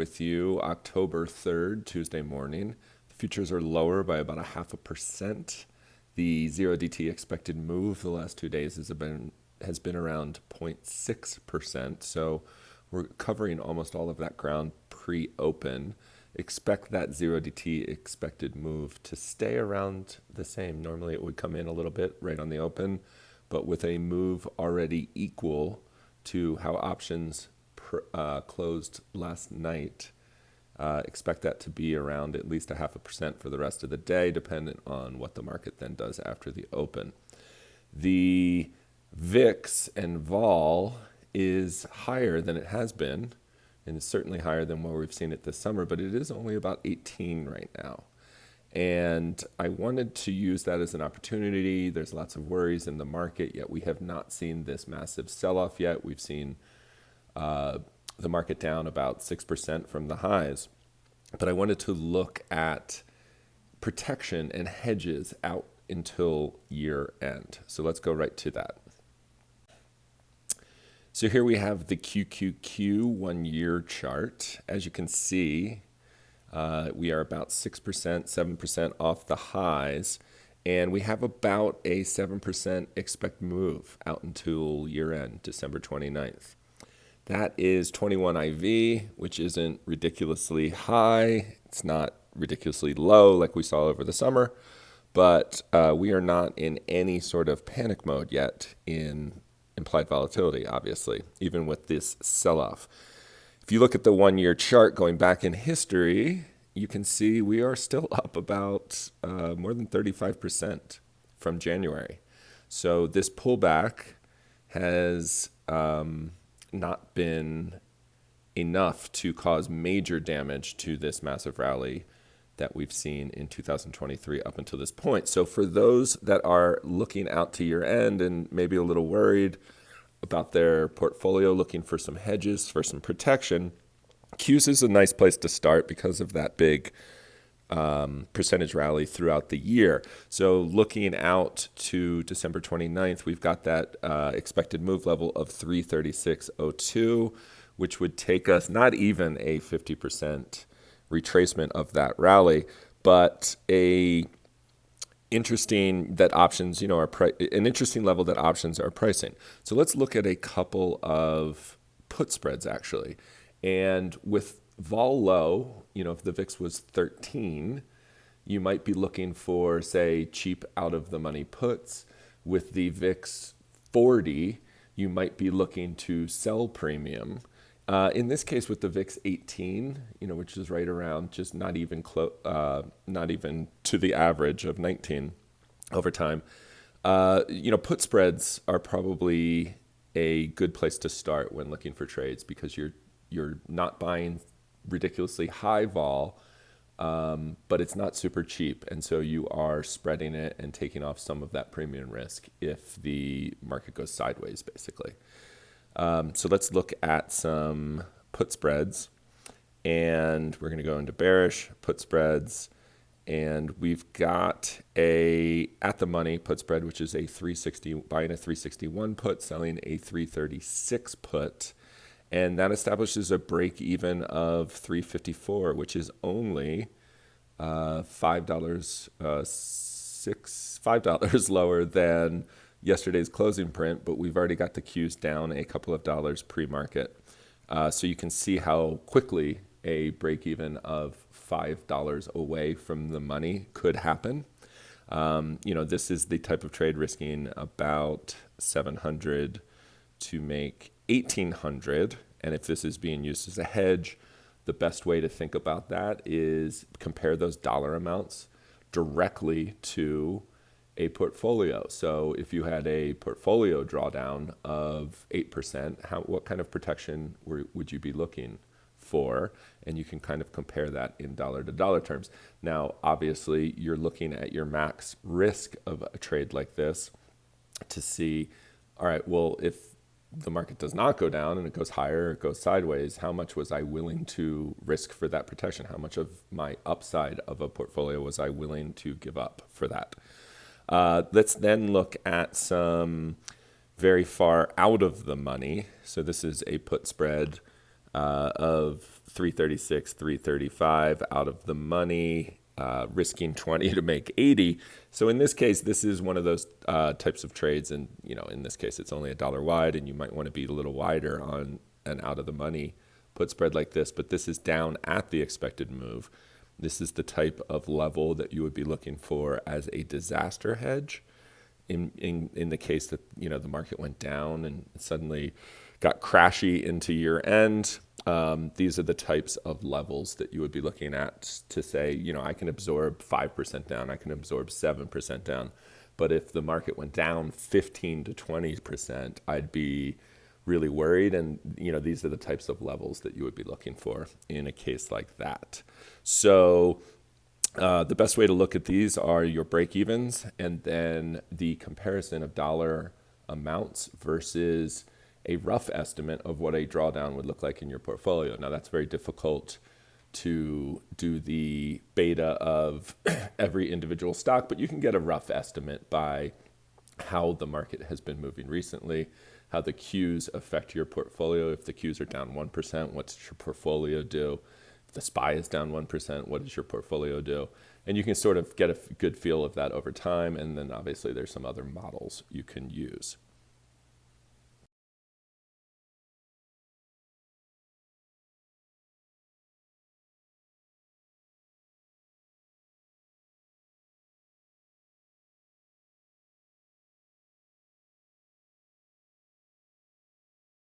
with you October 3rd, Tuesday morning. The futures are lower by about 0.5%. The 0DT expected move the last 2 days has been around 0.6%. So we're covering almost all of that ground pre-open. Expect that 0DT expected move to stay around the same. Normally it would come in a little bit right on the open, but with a move already equal to how options closed last night, expect that to be around at least 0.5% for the rest of the day, dependent on what the market then does after the open. The VIX and vol is higher than it has been, and it's certainly higher than where we've seen it this summer, but it is only about 18 right now. And I wanted to use that as an opportunity. There's lots of worries in the market, yet we have not seen this massive sell-off yet. We've seen the market down about 6% from the highs. But I wanted to look at protection and hedges out until year end. So let's go right to that. So here we have the QQQ 1-year chart. As you can see, we are about 6%, 7% off the highs, and we have about a 7% expect move out until year end, December 29th. That is 21 IV, which isn't ridiculously high. It's not ridiculously low like we saw over the summer, but we are not in any sort of panic mode yet in implied volatility, obviously, even with this sell-off. If you look at the 1-year chart going back in history, you can see we are still up about more than 35% from January. So this pullback has not been enough to cause major damage to this massive rally that we've seen in 2023 up until this point. So for those that are looking out to year end and maybe a little worried about their portfolio, looking for some hedges, for some protection, Qs is a nice place to start because of that big percentage rally throughout the year. So looking out to December 29th, we've got that expected move level of 336.02, which would take us not even a 50% retracement of that rally, but an interesting level that options are pricing. So let's look at a couple of put spreads actually. And with vol low, if the VIX was 13, you might be looking for, say, cheap out of the money puts. With the VIX 40, you might be looking to sell premium. In this case, with the VIX 18, which is right around just not even to the average of 19 over time, put spreads are probably a good place to start when looking for trades because you're not buying ridiculously high vol, but it's not super cheap, and so you are spreading it and taking off some of that premium risk if the market goes sideways, basically. So let's look at some put spreads, and we're going to go into bearish put spreads, and we've got a at the money put spread, which is a 360 buying a 361 put, selling a 336 put, and that establishes a break even of 354, which is only $5 lower than yesterday's closing print, but we've already got the Qs down a couple of dollars pre-market. So you can see how quickly a break even of $5 away from the money could happen. This is the type of trade risking about 700 to make 1,800. And if this is being used as a hedge, the best way to think about that is compare those dollar amounts directly to a portfolio. So if you had a portfolio drawdown of 8%, what kind of protection would you be looking for? And you can kind of compare that in dollar to dollar terms. Now, obviously, you're looking at your max risk of a trade like this to see, all right, well, if the market does not go down and it goes higher, it goes sideways, how much was I willing to risk for that protection? How much of my upside of a portfolio was I willing to give up for that? Let's then look at some very far out of the money. So this is a put spread of 336, 335 out of the money, risking 20 to make 80. So in this case, this is one of those types of trades. And, in this case, it's only a dollar wide, and you might want to be a little wider on an out of the money put spread like this. But this is down at the expected move. This is the type of level that you would be looking for as a disaster hedge in the case that, the market went down and suddenly got crashy into year end. These are the types of levels that you would be looking at to say, I can absorb 5% down, I can absorb 7% down. But if the market went down 15 to 20%, I'd be really worried. And, these are the types of levels that you would be looking for in a case like that. So the best way to look at these are your break evens and then the comparison of dollar amounts versus a rough estimate of what a drawdown would look like in your portfolio. Now, that's very difficult to do the beta of every individual stock, but you can get a rough estimate by how the market has been moving recently, how the Qs affect your portfolio. If the Qs are down 1%, what does your portfolio do? If the SPY is down 1%, what does your portfolio do? And you can sort of get a good feel of that over time. And then obviously there's some other models you can use.